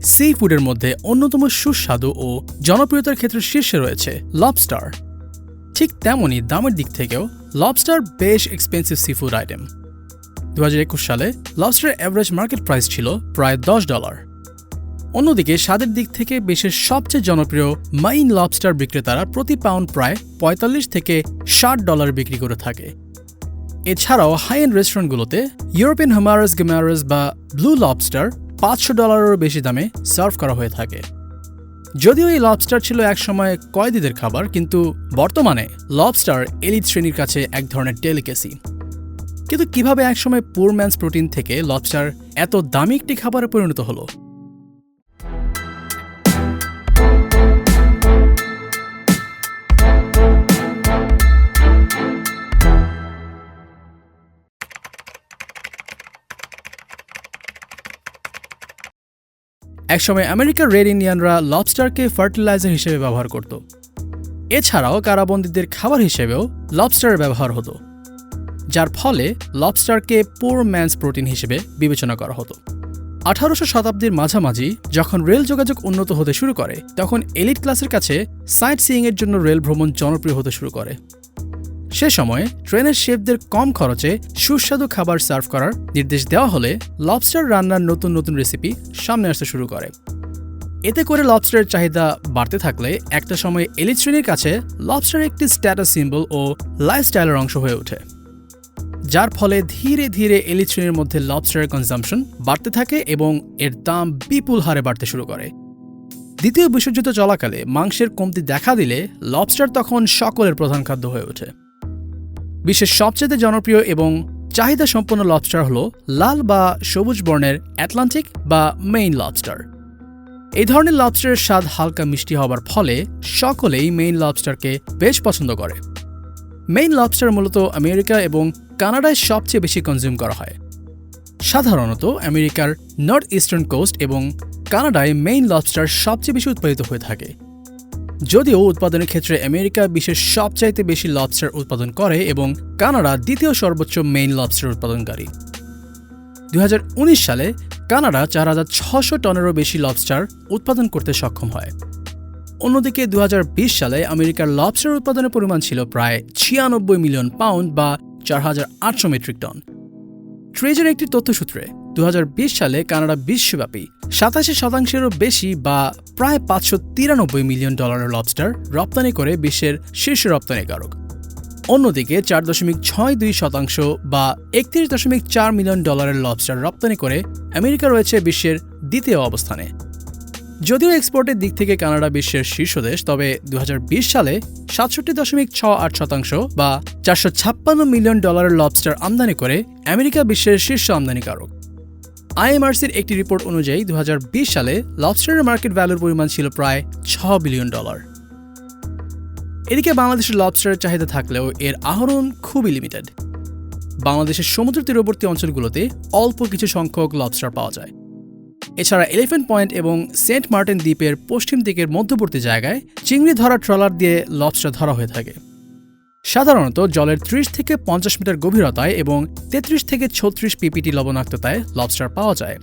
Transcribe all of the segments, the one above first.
C ফুডের মধ্যে অন্যতম সুস্বাদু ও জনপ্রিয়তার ক্ষেত্রে শীর্ষে রয়েছে লবস্টার। ঠিক তেমনই দামের দিক থেকেও লবস্টার বেশ এক্সপেন্সিভ সি ফুড আইটেম। 2021 সালে লবস্টারের অ্যাভারেজ মার্কেট প্রাইস ছিল প্রায় $10। অন্যদিকে স্বাদের দিক থেকে বিশ্বের সবচেয়ে জনপ্রিয় মাইন লবস্টার বিক্রেতারা প্রতি পাউন্ড প্রায় $45 থেকে $60 বিক্রি করে থাকে। এছাড়াও হাই এন্ড রেস্টুরেন্টগুলোতে ইউরোপিয়ান হামারাস গেমারাস বা ব্লু লবস্টার $500 বেশি দামে সার্ভ করা হয়ে থাকে। যদিও এই লবস্টার ছিল একসময় কয়েদিদের খাবার, কিন্তু বর্তমানে লবস্টার এলিট শ্রেণীর কাছে এক ধরনের ডেলিকেসি। কিন্তু কিভাবে একসময় পুর ম্যানস প্রোটিন থেকে লবস্টার এত দামি একটি খাবারে পরিণত হলো? একসময় আমেরিকার রেড ইন্ডিয়ানরা লবস্টারকে ফার্টিলাইজার হিসেবে ব্যবহার করত। এছাড়াও কারাবন্দীদের খাবার হিসেবেও লবস্টারের ব্যবহার হতো, যার ফলে লবস্টারকে পুর ম্যানস প্রোটিন হিসেবে বিবেচনা করা হতো। 1800 শতাব্দীর মাঝামাঝি যখন রেল যোগাযোগ উন্নত হতে শুরু করে, তখন এলিট ক্লাসের কাছে সাইট সিইংয়ের জন্য রেল ভ্রমণ জনপ্রিয় হতে শুরু করে। সে সময়ে ট্রেনের শেফদের কম খরচে সুস্বাদু খাবার সার্ভ করার নির্দেশ দেওয়া হলে লবস্টার রান্নার নতুন নতুন রেসিপি সামনে আসতে শুরু করে। এতে করে লবস্টারের চাহিদা বাড়তে থাকলে একটা সময় এলিট শ্রেণীর কাছে লবস্টার একটি স্ট্যাটাস সিম্বল ও লাইফস্টাইলের অংশ হয়ে ওঠে, যার ফলে ধীরে ধীরে এলিট শ্রেণীর মধ্যে লবস্টারের কনজাম্পশন বাড়তে থাকে এবং এর দাম বিপুল হারে বাড়তে শুরু করে। দ্বিতীয় বিশ্বযুদ্ধ চলাকালে মাংসের কমতি দেখা দিলে লবস্টার তখন সকলের প্রধান খাদ্য হয়ে ওঠে। বিশ্বের সবচেয়ে জনপ্রিয় এবং চাহিদা সম্পন্ন লবস্টার হল লাল বা সবুজ বর্ণের আটলান্টিক বা মেইন লবস্টার। এই ধরনের লবস্টারের স্বাদ হালকা মিষ্টি হবার ফলে সকলেই মেইন লবস্টারকে বেশ পছন্দ করে। মেইন লবস্টার মূলত আমেরিকা এবং কানাডায় সবচেয়ে বেশি কনজিউম করা হয়। সাধারণত আমেরিকার নর্থ ইস্টার্ন কোস্ট এবং কানাডায় মেইন লবস্টার সবচেয়ে বেশি উৎপাদিত হয়ে থাকে। যদিও উৎপাদনের ক্ষেত্রে আমেরিকা বিশ্বের সবচাইতে বেশি লবস্টার উৎপাদন করে এবং কানাডা দ্বিতীয় সর্বোচ্চ মেইন লবস্টার উৎপাদনকারী। 2019 সালে কানাডা 4600 টনেরও বেশি লবস্টার উৎপাদন করতে সক্ষম হয়। অন্যদিকে 2020 সালে আমেরিকার লবস্টার উৎপাদনের পরিমাণ ছিল প্রায় 96 মিলিয়ন পাউন্ড বা 4800 মেট্রিক টন। ট্রেজের একটি তথ্যসূত্রে 2020 সালে কানাডা বিশ্বব্যাপী 87%-এরও বেশি বা প্রায় $593 মিলিয়ন লবস্টার রপ্তানি করে বিশ্বের শীর্ষ রপ্তানিকারক। অন্যদিকে 4.62% বা $31.4 মিলিয়ন লবস্টার রপ্তানি করে আমেরিকা রয়েছে বিশ্বের দ্বিতীয় অবস্থানে। যদিও এক্সপোর্টের দিক থেকে কানাডা বিশ্বের শীর্ষ দেশ, তবে 2020 সালে 67.68% বা $456 মিলিয়ন লবস্টার আমদানি করে আমেরিকা বিশ্বের শীর্ষ আমদানিকারক। আইএমআরসির একটি রিপোর্ট অনুযায়ী 2020 সালে লবস্টারের মার্কেট ভ্যালুর পরিমাণ ছিল প্রায় $6 বিলিয়ন। এদিকে বাংলাদেশের লবস্টারের চাহিদা থাকলেও এর আহরণ খুবই লিমিটেড। বাংলাদেশের সমুদ্র তীরবর্তী অঞ্চলগুলোতে অল্প কিছু সংখ্যক লবস্টার পাওয়া যায়। এছাড়া এলিফ্যান্ট পয়েন্ট এবং সেন্ট মার্টিন দ্বীপের পশ্চিম দিকের মধ্যবর্তী জায়গায় চিংড়ি ধরা ট্রলার দিয়ে লবস্টার ধরা হয়ে থাকে। সাধারণত জলের 30 থেকে 50 মিটার গভীরতায় এবং 33 থেকে 36 পিপিটি লবণাক্ততায় লবস্টার পাওয়া যায়।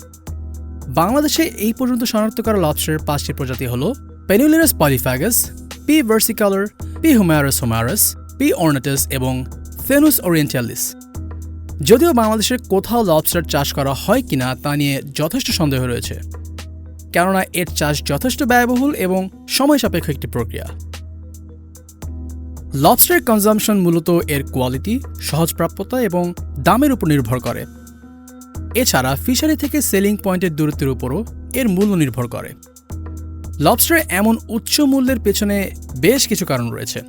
বাংলাদেশে এই পর্যন্ত শনাক্ত করা লবস্টারের 5টি প্রজাতি হল পেনিউলারাস পলিফ্যাগাস, পি ভার্সিকালার, পি হুমারাস, পি অর্নাটাস এবং ফেনুস ওরিয়েন্টালিস। যদিও বাংলাদেশের কোথাও লবস্টার চাষ করা হয় কিনা তা নিয়ে যথেষ্ট সন্দেহ রয়েছে, কেননা এর চাষ যথেষ্ট ব্যয়বহুল এবং সময় সাপেক্ষ একটি প্রক্রিয়া। লবস্টার কনজাম্পশন মূলত এর কোয়ালিটি, সহজপ্রাপ্যতা এবং দামের উপর নির্ভর করে। এছাড়া ফিশারি থেকে সেলিং পয়েন্টের দূরত্বের উপরও এর মূল্য নির্ভর করে। লবস্টার এমন উচ্চ মূল্যের পেছনে বেশ কিছু কারণ রয়েছে।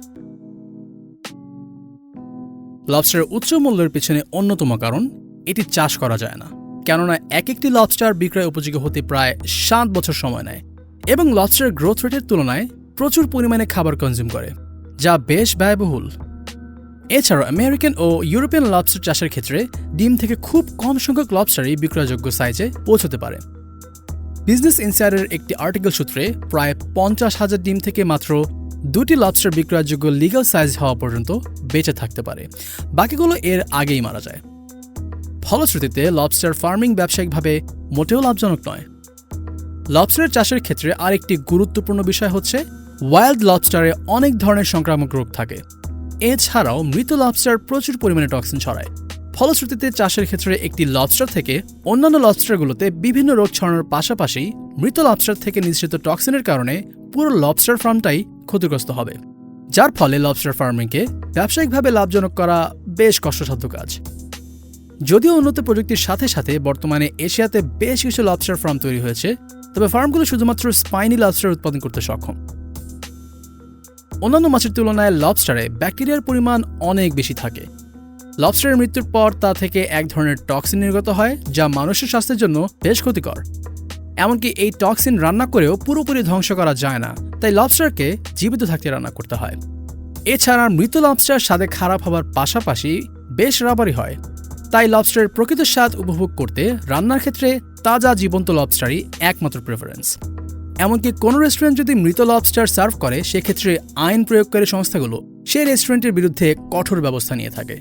লবস্টারের উচ্চ মূল্যের পেছনে অন্যতম কারণ এটি চাষ করা যায় না, কেননা একটি লবস্টার বিক্রয় উপযোগী হতে প্রায় 7 বছর সময় নেয় এবং লবস্টার গ্রোথ রেটের তুলনায় প্রচুর পরিমাণে খাবার কনজিউম করে, যা বেশ ব্যয়বহুল। এছাড়াও আমেরিকান ও ইউরোপিয়ান লবস্টার চাষের ক্ষেত্রে ডিম থেকে খুব কম সংখ্যক লবস্টারই বিক্রয়যোগ্য সাইজে পৌঁছতে পারে। বিজনেস ইনসাইডারের একটি আর্টিকেল সূত্রে প্রায় 50,000 ডিম থেকে মাত্র 2টি লবস্টার বিক্রয়যোগ্য লিগ্যাল সাইজ হওয়া পর্যন্ত বেঁচে থাকতে পারে, বাকিগুলো এর আগেই মারা যায়। ফলশ্রুতিতে লবস্টার ফার্মিং ব্যবসায়িকভাবে মোটেও লাভজনক নয়। লবস্টারের চাষের ক্ষেত্রে আরেকটি গুরুত্বপূর্ণ বিষয় হচ্ছে ওয়াইল্ড লবস্টারে অনেক ধরনের সংক্রামক রোগ থাকে। এছাড়াও মৃত লবস্টার প্রচুর পরিমাণে টক্সিন ছড়ায়। ফলশ্রুতিতে চাষের ক্ষেত্রে একটি লবস্টার থেকে অন্যান্য লবস্টারগুলোতে বিভিন্ন রোগ ছড়ানোর পাশাপাশি মৃত লবস্টার থেকে নিঃসৃত টক্সিনের কারণে পুরো লবস্টার ফার্মটাই ক্ষতিগ্রস্ত হবে, যার ফলে লবস্টার ফার্মিংকে ব্যবসায়িকভাবে লাভজনক করা বেশ কষ্টসাধ্য কাজ। যদিও উন্নত প্রযুক্তির সাথে সাথে বর্তমানে এশিয়াতে বেশ কিছু লবস্টার ফার্ম তৈরি হয়েছে, তবে ফার্মগুলো শুধুমাত্র স্পাইনি লবস্টার উৎপাদন করতে সক্ষম। অন্যান্য মাছের তুলনায় লবস্টারে ব্যাকটেরিয়ার পরিমাণ অনেক বেশি থাকে। লবস্টারের মৃত্যুর পর তা থেকে এক ধরনের টক্সিন নির্গত হয়, যা মানুষের স্বাস্থ্যের জন্য বেশ ক্ষতিকর। এমনকি এই টক্সিন রান্না করেও পুরোপুরি ধ্বংস করা যায় না, তাই লবস্টারকে জীবিত থাকতে রান্না করতে হয়। এছাড়া মৃত লবস্টার স্বাদে খারাপ হবার পাশাপাশি বেশ রাবারি হয়, তাই লবস্টারের প্রকৃত স্বাদ উপভোগ করতে রান্নার ক্ষেত্রে তাজা জীবন্ত লবস্টারই একমাত্র প্রেফারেন্স। এমনকি কোনো রেস্টুরেন্ট যদি মৃত লবস্টার সার্ভ করে, সেক্ষেত্রে আইন প্রয়োগকারী সংস্থাগুলো সেই রেস্টুরেন্টের বিরুদ্ধে কঠোর ব্যবস্থা নিয়ে থাকে,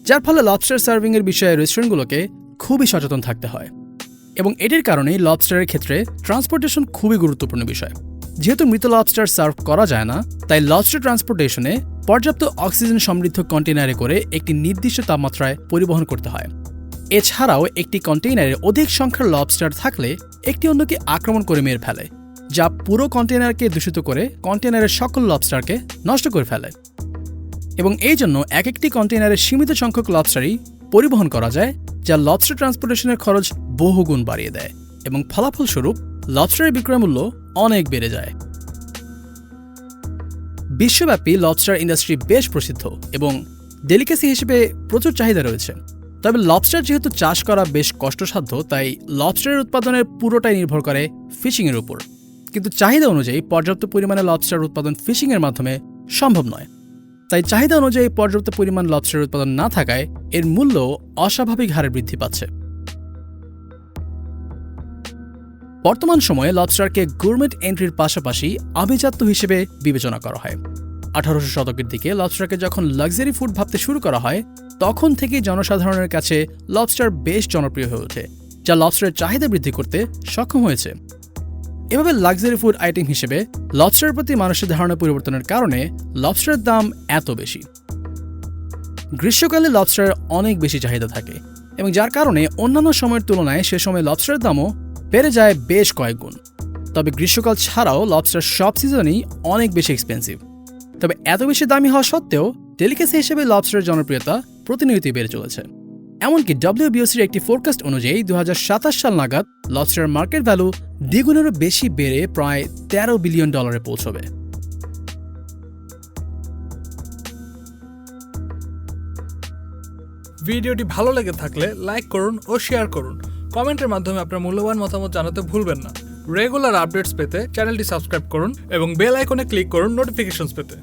যার ফলে লবস্টার সার্ভিংয়ের বিষয়ে রেস্টুরেন্টগুলোকে খুবই সচেতন থাকতে হয়। এবং এটির কারণেই লবস্টারের ক্ষেত্রে ট্রান্সপোর্টেশন খুবই গুরুত্বপূর্ণ বিষয়। যেহেতু মৃত লবস্টার সার্ভ করা যায় না, তাই লবস্টার ট্রান্সপোর্টেশনে পর্যাপ্ত অক্সিজেন সমৃদ্ধ কন্টেইনারে করে একটি নির্দিষ্ট তাপমাত্রায় পরিবহন করতে হয়। এছাড়াও একটি কন্টেইনারে অধিক সংখ্যার লবস্টার থাকলে একটি অন্যকে আক্রমণ করে মেরে ফেলে, যা পুরো কন্টেইনারকে দূষিত করে কন্টেইনারের সকল লবস্টারকে নষ্ট করে ফেলে। এবং এই জন্য এক একটি কন্টেইনারে সীমিত সংখ্যক লবস্টারই পরিবহন করা যায়, যা লবস্টার ট্রান্সপোর্টেশনের খরচ বহুগুণ বাড়িয়ে দেয় এবং ফলাফলস্বরূপ লবস্টারের বিক্রয় মূল্য অনেক বেড়ে যায়। বিশ্বব্যাপী লবস্টার ইন্ডাস্ট্রি বেশ প্রসিদ্ধ এবং ডেলিকেসি হিসেবে প্রচুর চাহিদা রয়েছে। তবে লবস্টার যেহেতু চাষ করা বেশ কষ্টসাধ্য, তাই লবস্টারের উৎপাদনের পুরোটাই নির্ভর করে ফিশিংয়ের উপর। কিন্তু চাহিদা অনুযায়ী পর্যাপ্ত পরিমাণে লবস্টার উৎপাদন ফিশিংয়ের মাধ্যমে সম্ভব নয়। তাই চাহিদা অনুযায়ী পর্যাপ্ত পরিমাণ লবস্টার উৎপাদন না থাকায় এর মূল্য অস্বাভাবিক হারে বৃদ্ধি পাচ্ছে। বর্তমান সময়ে লবস্টারকে গুরমেট এন্ট্রির পাশাপাশি আভিজাত্য হিসেবে বিবেচনা করা হয়। 1800 শতকের দিকে লবস্টারকে যখন লাক্সারি ফুড ভাবতে শুরু করা হয়, তখন থেকেই জনসাধারণের কাছে লবস্টার বেশ জনপ্রিয় হয়ে ওঠে, যা লবস্টারের চাহিদা বৃদ্ধি করতে সক্ষম হয়েছে। এভাবে লাক্সারি ফুড আইটেম হিসেবে লবস্টারের প্রতি মানুষের ধারণা পরিবর্তনের কারণে লবস্টারের দাম এত বেশি। গ্রীষ্মকালে লবস্টারের অনেক বেশি চাহিদা থাকে এবং যার কারণে অন্যান্য সময়ের তুলনায় সে সময় লবস্টারের দামও বেড়ে যায় বেশ কয়েক গুণ। তবে গ্রীষ্মকাল ছাড়াও লবস্টার সব সিজনেই অনেক বেশি এক্সপেন্সিভ। তবে এত বেশি দামি হওয়া সত্ত্বেও ডেলিকেসি হিসেবে লবস্টারের জনপ্রিয়তা প্রতিনিয়তই বেড়ে চলেছে। এমনকি WBOCর একটি ফোরকাস্ট অনুযায়ী 2027 সাল নাগাদ লবস্টারের মার্কেট ভ্যালু দ্বিগুণেরও বেশি বেড়ে প্রায় $13 বিলিয়ন পৌঁছবে। ভিডিওটি ভালো লেগে থাকলে লাইক করুন ও শেয়ার করুন। কমেন্টের মাধ্যমে আপনার মূল্যবান মতামত জানাতে ভুলবেন না। রেগুলার আপডেটস পেতে চ্যানেলটি সাবস্ক্রাইব করুন এবং বেল আইকনে ক্লিক করুন নোটিফিকেশনস পেতে।